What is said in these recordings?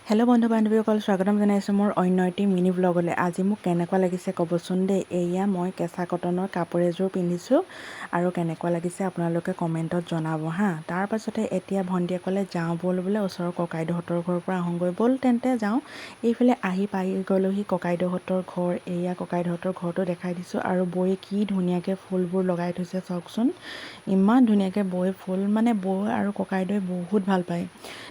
Hello' বন্ধু বান্ধৱীসকল, স্বাগতম জনাইছোঁ মোৰ অন্য এটি মিনি ব্লগলৈ। আজি মোক কেনেকুৱা লাগিছে ক'বচোন দেই। এয়া মই কেঁচা কটনৰ কাপোৰ এযোৰ পিন্ধিছোঁ আৰু কেনেকুৱা লাগিছে আপোনালোকে কমেণ্টত জনাব হা। তাৰপাছতে এতিয়া ভণ্টিয়ে ক'লে যাওঁ ব'ল বোলে, ওচৰৰ ককাইদেউহঁতৰ ঘৰৰ পৰা আহোঁগৈ, ব'ল তেন্তে যাওঁ। এইফালে আহি পাই গ'লোহি ককাইদেউহঁতৰ ঘৰ। এয়া ককাইদেউহঁতৰ ঘৰটো দেখাই দিছোঁ আৰু বৌয়ে কি ধুনীয়াকৈ ফুলবোৰ লগাই থৈছে চাওকচোন। ইমান ধুনীয়াকৈ বৌয়ে ফুল বৌ আৰু ককাইদেউৱে বহুত ভাল পায়।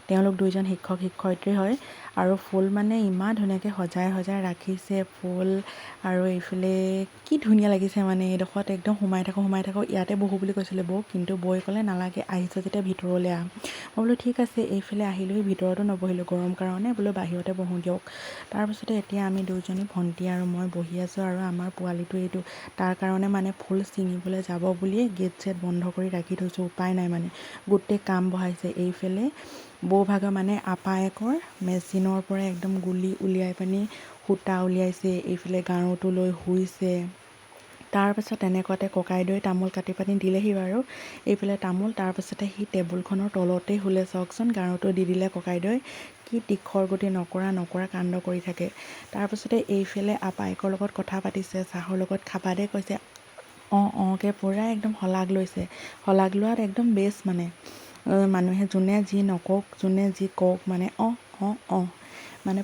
তেওঁলোক দুইজন শিক্ষক শিক্ষয়িত্ৰী হয় আৰু ফুল ইমান ধুনীয়াকৈ সজাই ৰাখিছে ফুল। আৰু এইফালে কি ধুনীয়া লাগিছে এইডোখৰত একদম সোমাই থাকোঁ ইয়াতে বহো বুলি কৈছিলে বৌ, কিন্তু বৌয়ে ক'লে নালাগে, আহিছে যেতিয়া ভিতৰলৈ আহ। মই বোলো ঠিক আছে। এইফালে আহিলোঁ, ভিতৰতো নবহিলোঁ গৰম কাৰণে, বোলো বাহিৰতে বহোঁ দিয়ক। তাৰপিছতে এতিয়া আমি দুইজনী ভণ্টি আৰু মই বহি আছোঁ আৰু আমাৰ পোৱালিটো এইটো তাৰ কাৰণে ফুল ছিঙিবলৈ যাব বুলিয়ে গেট চেট বন্ধ কৰি ৰাখি থৈছোঁ। উপায় নাই গোটেই কাম বঢ়াইছে। এইফালে বৌভাগৰ আপায়েকৰ মেচিনৰ পৰা একদম গুলি উলিয়াই পানি সূতা উলিয়াইছে। এইফালে গাৰুটো লৈ শুইছে। তাৰপাছত তেনেকুৱাতে ককাইদেউৱে তামোল কাটি পানি দিলেহি বাৰু, এইফালে তামোল। তাৰপাছতে সি টেবুলখনৰ তলতেই শুলে চাওকচোন, গাৰুটো দি দিলে ককাইদেউৱে। কি তীখৰ গুটি নকৰা কাণ্ড কৰি থাকে। তাৰপাছতে এইফালে আপায়েকৰ লগত কথা পাতিছে, চাহৰ লগত খাবা দে কৈছে। কে পূৰা একদম শলাগ লৈছে। শলাগ লোৱাত একদম বেষ্ট মানুহে যোনে যি নকওক, যোনে যি কওক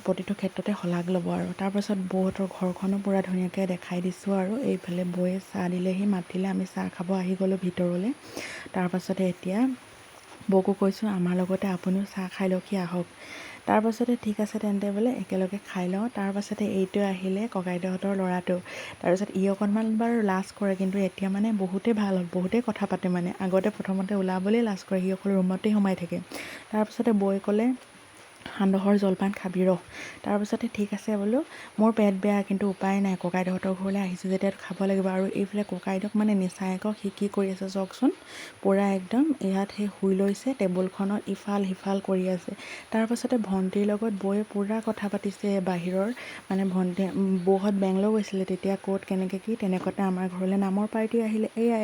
প্ৰতিটো ক্ষেত্ৰতে শলাগ ল'ব আৰু। তাৰপাছত বৌহঁতৰ ঘৰখনো পূৰা ধুনীয়াকৈ দেখাই দিছোঁ আৰু। এইফালে বৌয়ে চাহ দিলেহি, মাতিলে, আমি চাহ খাব আহি গ'লোঁ ভিতৰলৈ। তাৰপাছতে এতিয়া বৌকো কৈছোঁ আমাৰ লগতে আপুনিও চাহ খাই লওকহি, আহক। তাৰপাছতে ঠিক আছে তেন্তে বোলে একেলগে খাই লওঁ। তাৰপাছতে এইটো আহিলে ককাইদেউহঁতৰ ল'ৰাটো। তাৰপিছত ই অকণমান বাৰু লাজ কৰে, কিন্তু এতিয়া বহুতেই ভাল হ'ল, বহুতেই কথা পাতে আগতে প্ৰথমতে ওলাবলৈ লাজ কৰে, সি অকল ৰুমতেই সোমাই থাকে। তাৰপিছতে বৌয়ে ক'লে সান্দহৰ জলপান খাবি ৰহ। তাৰপিছতে ঠিক আছে বোলো, মোৰ পেট বেয়া কিন্তু উপায় নাই, ককাইদেউহঁতৰ ঘৰলৈ আহিছোঁ যেতিয়া খাব লাগিব। আৰু এইফালে ককাইদেউক নিচায়েকক সি কি কৰি আছে চাওকচোন, পূৰা একদম ইয়াত সেই শুই লৈছে, টেবুলখনত ইফাল সিফাল কৰি আছে। তাৰপাছতে ভণ্টিৰ লগত বৌয়ে পূৰা কথা পাতিছে বাহিৰৰ, ভণ্টি বৌহঁত বেংগলৰ গৈছিলে তেতিয়া, ক'ত কেনেকৈ কি তেনেকুৱাতে আমাৰ ঘৰলৈ নামৰ পাৰ্টি আহিলে। এয়া